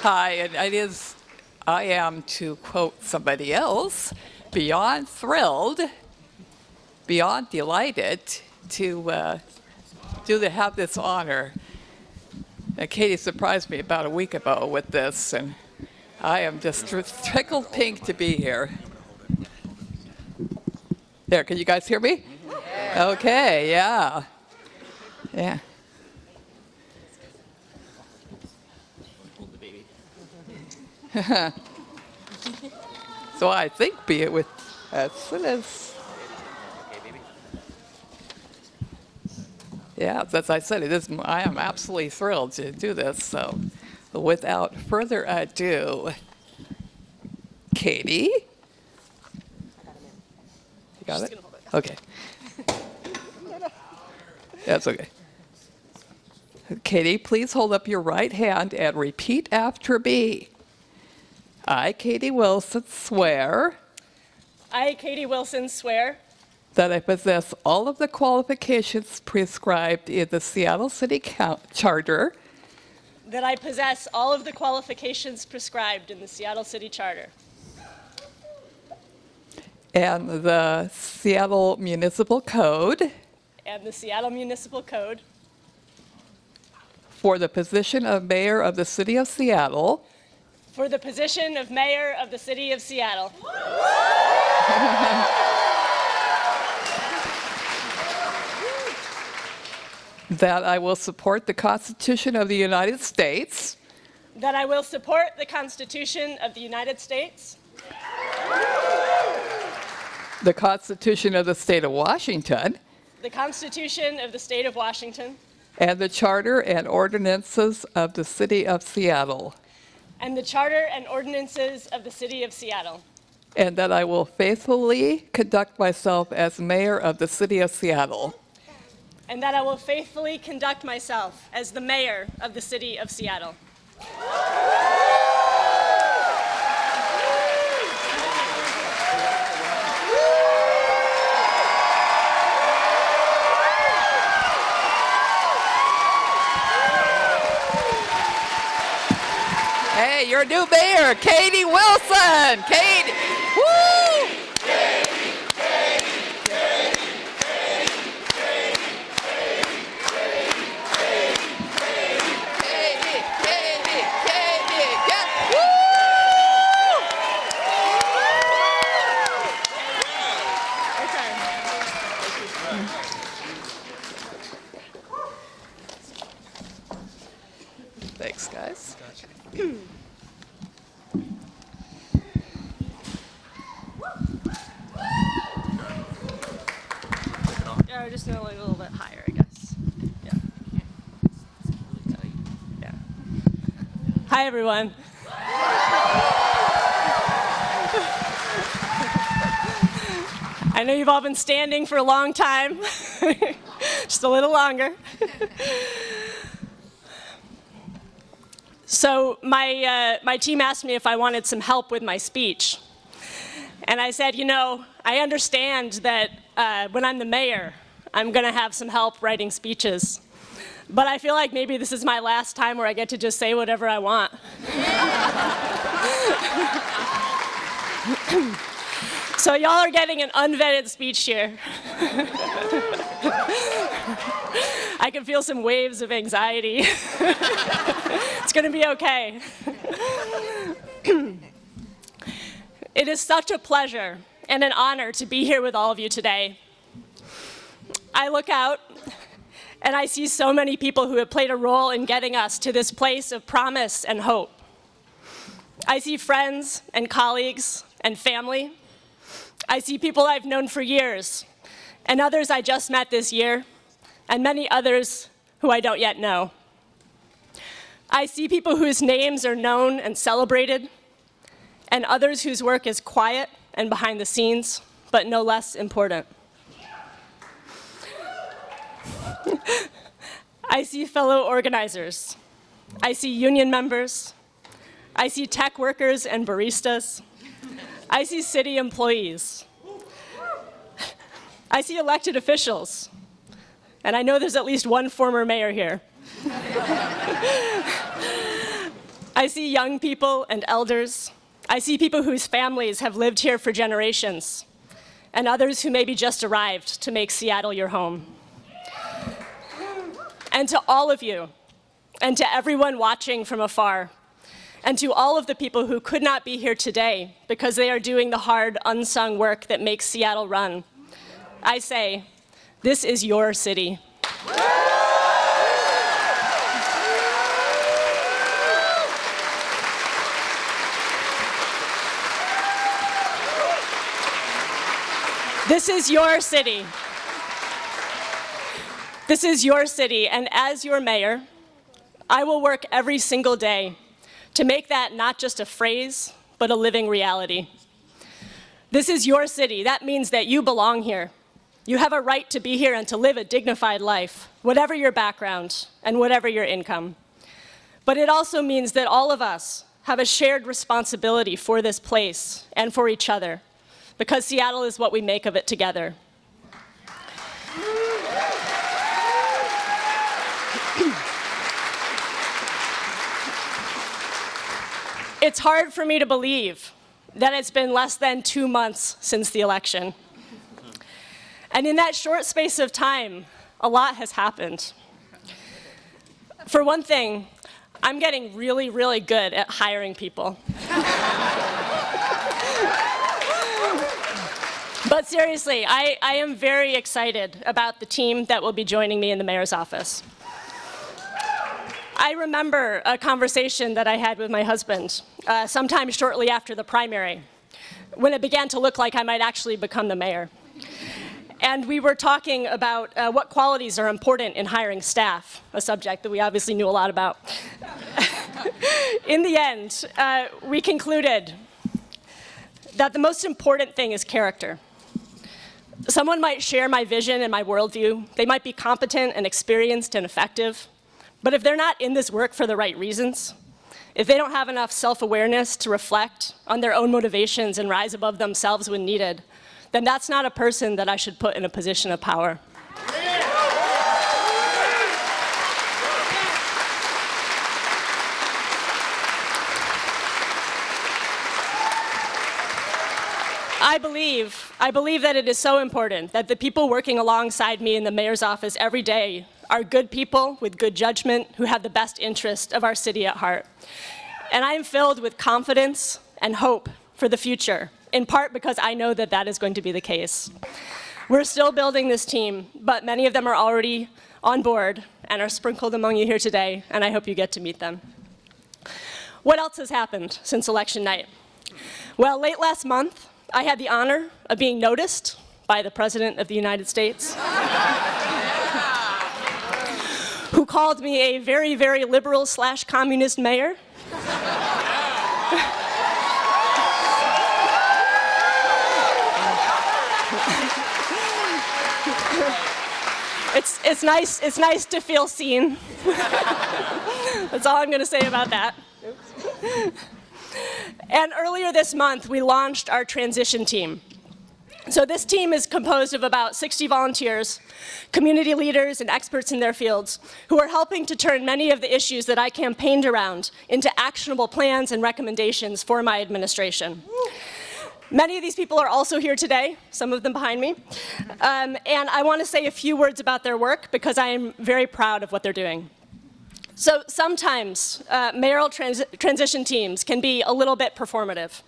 [SPEAKER 7] Hi, and I am, to quote somebody else, beyond thrilled, beyond delighted to have this honor. Katie surprised me about a week ago with this, and I am just tickled pink to be here. There, can you guys hear me? Yeah. Okay, yeah. Yeah. So I think be it with as soon as. Yeah, as I said, I am absolutely thrilled to do this. So without further ado, Katie. You got it? Okay. That's okay. Katie, please hold up your right hand and repeat after me. I, Katie Wilson, swear.
[SPEAKER 8] I, Katie Wilson, swear.
[SPEAKER 7] That I possess all of the qualifications prescribed in the Seattle City Charter.
[SPEAKER 8] That I possess all of the qualifications prescribed in the Seattle City Charter.
[SPEAKER 7] And the Seattle Municipal Code.
[SPEAKER 8] And the Seattle Municipal Code.
[SPEAKER 7] For the position of Mayor of the City of Seattle.
[SPEAKER 8] For the position of Mayor of the City of Seattle.
[SPEAKER 7] That I will support the Constitution of the United States.
[SPEAKER 8] That I will support the Constitution of the United States.
[SPEAKER 7] The Constitution of the State of Washington.
[SPEAKER 8] The Constitution of the State of Washington.
[SPEAKER 7] And the Charter and ordinances of the City of Seattle.
[SPEAKER 8] And the Charter and ordinances of the City of Seattle.
[SPEAKER 7] And that I will faithfully conduct myself as Mayor of the City of Seattle.
[SPEAKER 8] And that I will faithfully conduct myself as the Mayor of the City of Seattle.
[SPEAKER 7] Hey, your new mayor, Katie Wilson. Katie, woo! Thanks, guys.
[SPEAKER 8] Yeah, just a little bit higher, I guess. Yeah. Yeah. Hi, everyone. I know you've all been standing for a long time. Just a little longer. So my team asked me if I wanted some help with my speech. And I said, you know, I understand that when I'm the mayor, I'm going to have some help writing speeches. But I feel like maybe this is my last time where I get to just say whatever I want. So y'all are getting an unvetted speech here. I can feel some waves of anxiety. It's going to be okay. It is such a pleasure and an honor to be here with all of you today. I look out and I see so many people who have played a role in getting us to this place of promise and hope. I see friends and colleagues and family. I see people I've known for years, and others I just met this year, and many others who I don't yet know. I see people whose names are known and celebrated, and others whose work is quiet and behind the scenes, but no less important. I see fellow organizers. I see union members. I see tech workers and baristas. I see city employees. I see elected officials. And I know there's at least one former mayor here. I see young people and elders. I see people whose families have lived here for generations, and others who maybe just arrived to make Seattle your home. And to all of you, and to everyone watching from afar, and to all of the people who could not be here today because they are doing the hard, unsung work that makes Seattle run, I say, this is your city. This is your city. This is your city, and as your mayor, I will work every single day to make that not just a phrase, but a living reality. This is your city. That means that you belong here. You have a right to be here and to live a dignified life, whatever your background and whatever your income. But it also means that all of us have a shared responsibility for this place and for each other, because Seattle is what we make of it together. It's hard for me to believe that it's been less than 2 months since the election. And in that short space of time, a lot has happened. For one thing, I'm getting really, really good at hiring people. But seriously, I am very excited about the team that will be joining me in the mayor's office. I remember a conversation that I had with my husband sometime shortly after the primary, when it began to look like I might actually become the mayor. And we were talking about what qualities are important in hiring staff, a subject that we obviously knew a lot about. In the end, we concluded that the most important thing is character. Someone might share my vision and my worldview. They might be competent and experienced and effective. But if they're not in this work for the right reasons, if they don't have enough self-awareness to reflect on their own motivations and rise above themselves when needed, then that's not a person that I should put in a position of power. I believe that it is so important that the people working alongside me in the mayor's office every day are good people with good judgment who have the best interest of our city at heart. And I am filled with confidence and hope for the future, in part because I know that that is going to be the case. We're still building this team, but many of them are already on board and are sprinkled among you here today, and I hope you get to meet them. What else has happened since election night? Well, late last month, I had the honor of being noticed by the President of the United States, who called me a very, very liberal/communist mayor. It's nice to feel seen. That's all I'm going to say about that. And earlier this month, we launched our transition team. So this team is composed of about 60 volunteers, community leaders, and experts in their fields who are helping to turn many of the issues that I campaigned around into actionable plans and recommendations for my administration. Many of these people are also here today, some of them behind me, and I want to say a few words about their work because I am very proud of what they're doing. So sometimes mayoral transition teams can be a little bit performative.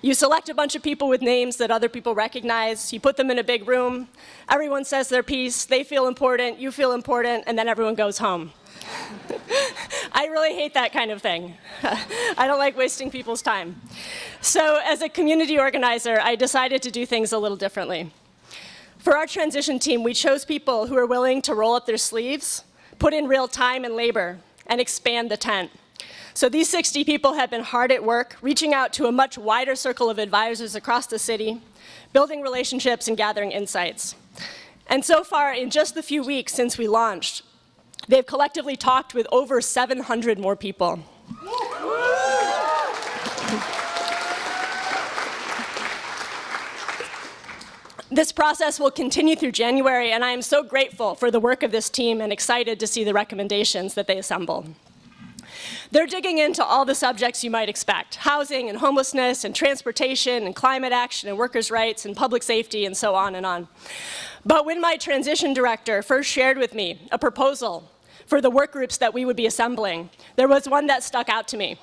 [SPEAKER 8] You select a bunch of people with names that other people recognize, you put them in a big room, everyone says their piece, they feel important, you feel important, and then everyone goes home. I really hate that kind of thing. I don't like wasting people's time. So as a community organizer, I decided to do things a little differently. For our transition team, we chose people who are willing to roll up their sleeves, put in real time and labor, and expand the tent. So these 60 people have been hard at work, reaching out to a much wider circle of advisors across the city, building relationships and gathering insights. And so far, in just the few weeks since we launched, they've collectively talked with over 700 more people. This process will continue through January, and I am so grateful for the work of this team and excited to see the recommendations that they assemble. They're digging into all the subjects you might expect: housing and homelessness and transportation and climate action and workers' rights and public safety and so on and on. But when my transition director first shared with me a proposal for the work groups that we would be assembling, there was one that stuck out to me.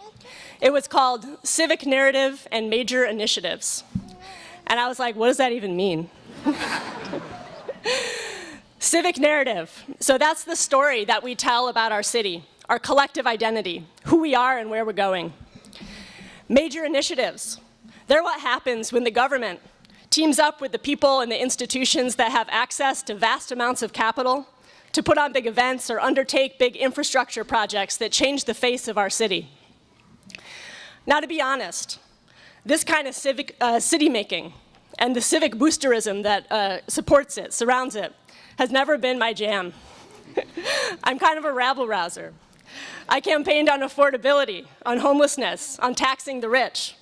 [SPEAKER 8] It was called Civic Narrative and Major Initiatives. And I was like, what does that even mean? Civic narrative. So that's the story that we tell about our city, our collective identity, who we are and where we're going. Major initiatives. They're what happens when the government teams up with the people and the institutions that have access to vast amounts of capital to put on big events or undertake big infrastructure projects that change the face of our city. Now, to be honest, this kind of city making and the civic boosterism that supports it, surrounds it, has never been my jam. I'm kind of a rabble-rouser. I campaigned on affordability, on homelessness, on taxing the rich.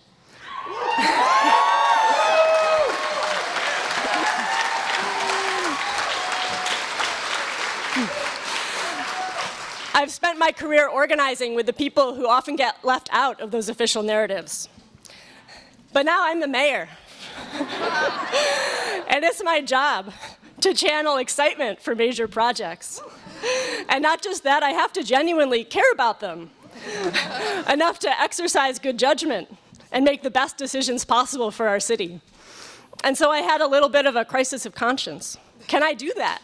[SPEAKER 8] I've spent my career organizing with the people who often get left out of those official narratives. But now I'm the mayor. And it's my job to channel excitement for major projects. And not just that, I have to genuinely care about them enough to exercise good judgment and make the best decisions possible for our city. And so I had a little bit of a crisis of conscience. Can I do that?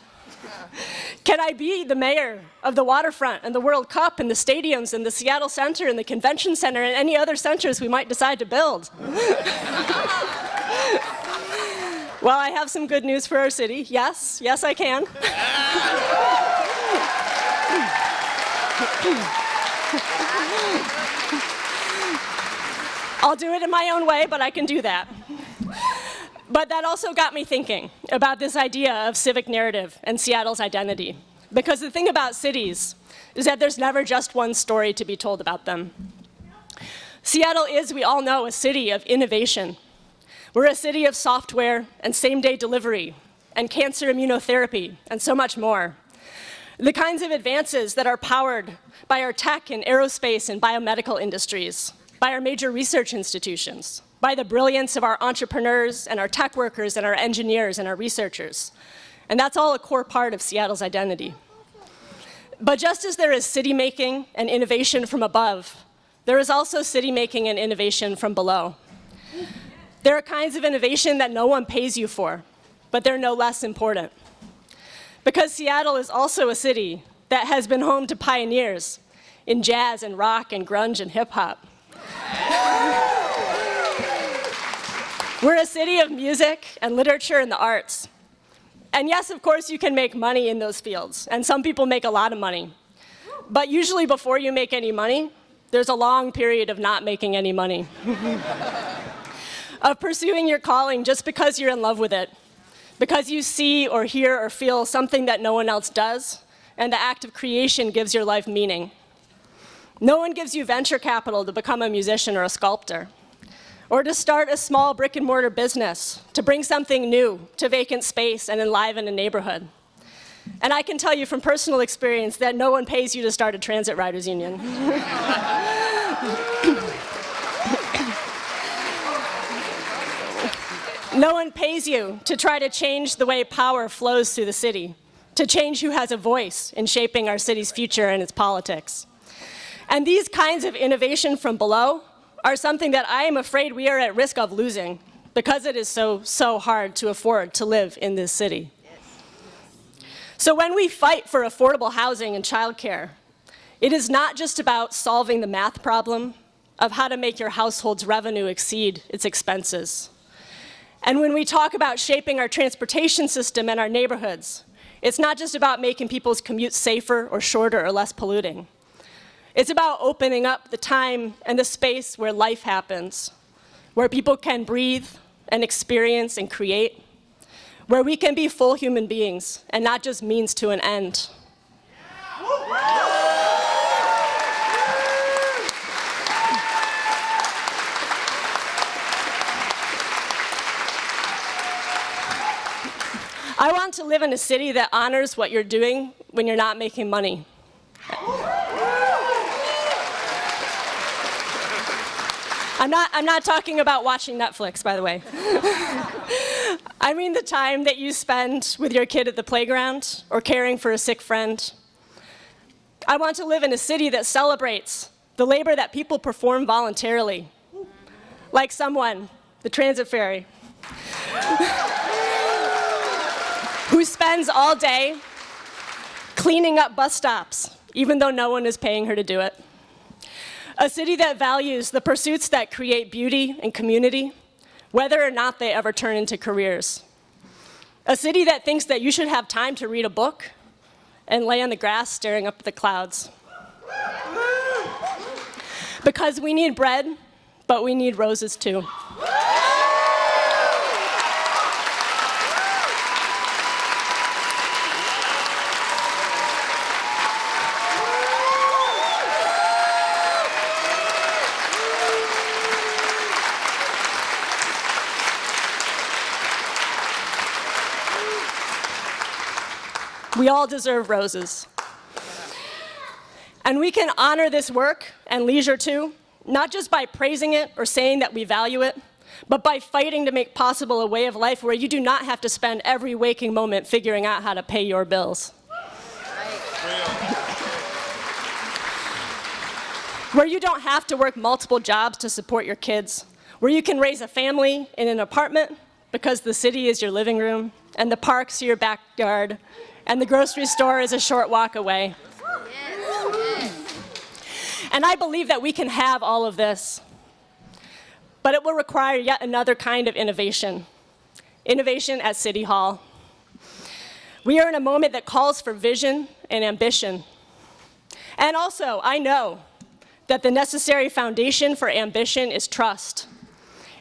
[SPEAKER 8] Can I be the mayor of the waterfront and the World Cup and the stadiums and the Seattle Center and the Convention Center and any other centers we might decide to build? Well, I have some good news for our city. Yes, yes, I can. I'll do it in my own way, but I can do that. But that also got me thinking about this idea of civic narrative and Seattle's identity. Because the thing about cities is that there's never just one story to be told about them. Seattle is, we all know, a city of innovation. We're a city of software and same-day delivery and cancer immunotherapy and so much more. The kinds of advances that are powered by our tech and aerospace and biomedical industries, by our major research institutions, by the brilliance of our entrepreneurs and our tech workers and our engineers and our researchers. And that's all a core part of Seattle's identity. But just as there is city making and innovation from above, there is also city making and innovation from below. There are kinds of innovation that no one pays you for, but they're no less important. Because Seattle is also a city that has been home to pioneers in jazz and rock and grunge and hip hop. We're a city of music and literature and the arts. And yes, of course, you can make money in those fields, and some people make a lot of money. But usually before you make any money, there's a long period of not making any money. Of pursuing your calling just because you're in love with it, because you see or hear or feel something that no one else does, and the act of creation gives your life meaning. No one gives you venture capital to become a musician or a sculptor. or to start a small brick and mortar business, to bring something new to vacant space and enliven a neighborhood. And I can tell you from personal experience that no one pays you to start a transit riders union. No one pays you to try to change the way power flows through the city, to change who has a voice in shaping our city's future and its politics. And these kinds of innovation from below are something that I am afraid we are at risk of losing because it is so hard to afford to live in this city. So when we fight for affordable housing and childcare, it is not just about solving the math problem of how to make your household's revenue exceed its expenses. And when we talk about shaping our transportation system and our neighborhoods, it's not just about making people's commutes safer or shorter or less polluting. It's about opening up the time and the space where life happens, where people can breathe and experience and create, where we can be full human beings and not just means to an end. I want to live in a city that honors what you're doing when you're not making money. I'm not talking about watching Netflix, by the way. I mean the time that you spend with your kid at the playground or caring for a sick friend. I want to live in a city that celebrates the labor that people perform voluntarily, like someone, the transit fairy, who spends all day cleaning up bus stops, even though no one is paying her to do it. A city that values the pursuits that create beauty and community, whether or not they ever turn into careers. A city that thinks that you should have time to read a book and lay on the grass staring up at the clouds. Because we need bread, but we need roses too. We all deserve roses. And we can honor this work and leisure too, not just by praising it or saying that we value it, but by fighting to make possible a way of life where you do not have to spend every waking moment figuring out how to pay your bills. Where you don't have to work multiple jobs to support your kids, where you can raise a family in an apartment because the city is your living room and the park's your backyard and the grocery store is a short walk away. And I believe that we can have all of this, but it will require yet another kind of innovation. Innovation at City Hall. We are in a moment that calls for vision and ambition. And also, I know that the necessary foundation for ambition is trust.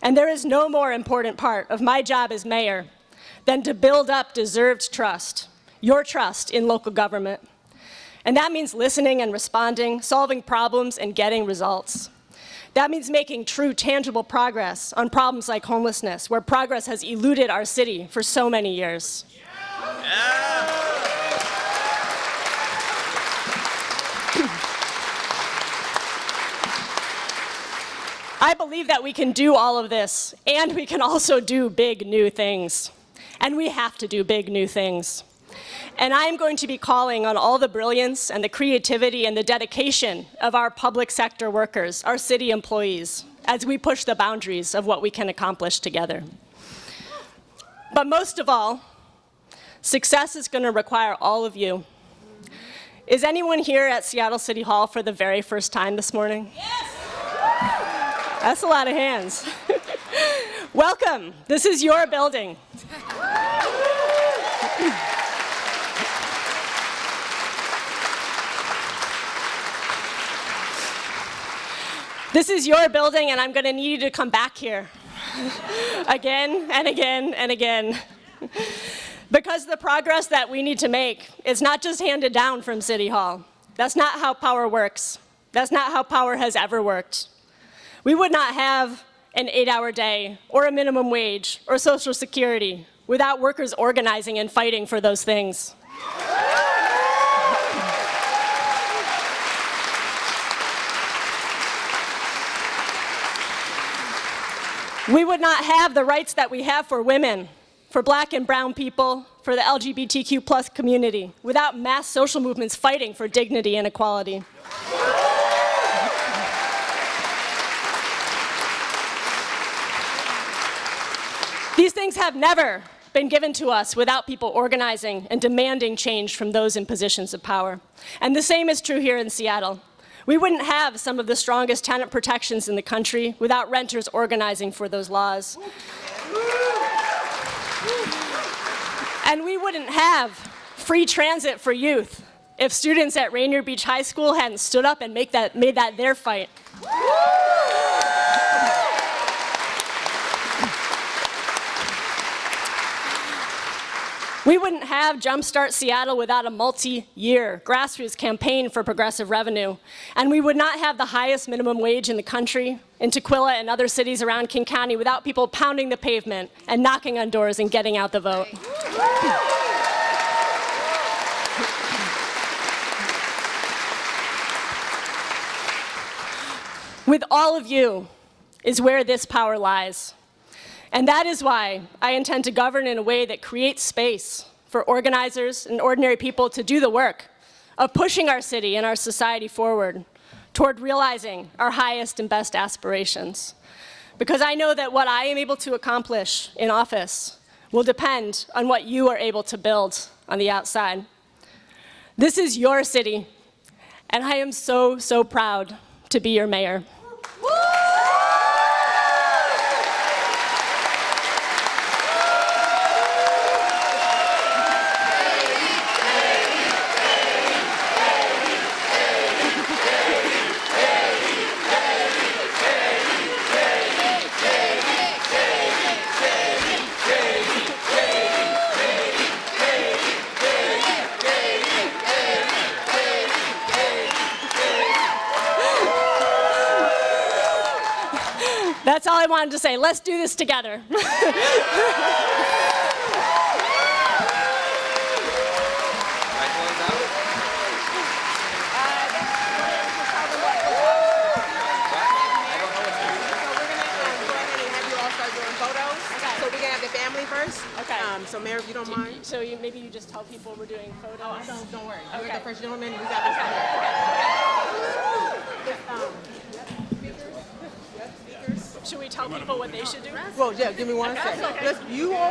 [SPEAKER 8] And there is no more important part of my job as mayor than to build up deserved trust, your trust in local government. And that means listening and responding, solving problems and getting results. That means making true, tangible progress on problems like homelessness, where progress has eluded our city for so many years. I believe that we can do all of this, and we can also do big new things. And we have to do big new things. And I am going to be calling on all the brilliance and the creativity and the dedication of our public sector workers, our city employees, as we push the boundaries of what we can accomplish together. But most of all, success is going to require all of you. Is anyone here at Seattle City Hall for the very first time this morning? Yes! That's a lot of hands. Welcome. This is your building. This is your building, and I'm going to need you to come back here again and again and again. Because the progress that we need to make is not just handed down from City Hall. That's not how power works. That's not how power has ever worked. We would not have an 8-hour day or a minimum wage or Social Security without workers organizing and fighting for those things. We would not have the rights that we have for women, for black and brown people, for the LGBTQ+ community, without mass social movements fighting for dignity and equality. These things have never been given to us without people organizing and demanding change from those in positions of power. And the same is true here in Seattle. We wouldn't have some of the strongest tenant protections in the country without renters organizing for those laws. And we wouldn't have free transit for youth if students at Rainier Beach High School hadn't stood up and made that their fight. We wouldn't have Jumpstart Seattle without a multi-year grassroots campaign for progressive revenue. And we would not have the highest minimum wage in the country, in Tukwila and other cities around King County, without people pounding the pavement and knocking on doors and getting out the vote. With all of you is where this power lies. And that is why I intend to govern in a way that creates space for organizers and ordinary people to do the work of pushing our city and our society forward toward realizing our highest and best aspirations. Because I know that what I am able to accomplish in office will depend on what you are able to build on the outside. This is your city, and I am so, so proud to be your mayor. That's all I wanted to say. Let's do this together.
[SPEAKER 9] So we're gonna have the family first.
[SPEAKER 8] Okay.
[SPEAKER 9] So Mayor, if you don't mind.
[SPEAKER 8] So maybe you just tell people we're doing photos.
[SPEAKER 9] Oh, don't worry.
[SPEAKER 8] Okay.
[SPEAKER 9] You're the first gentleman. We got this.
[SPEAKER 8] Should we tell people what they should do?
[SPEAKER 9] Well, yeah. Give me one second. You.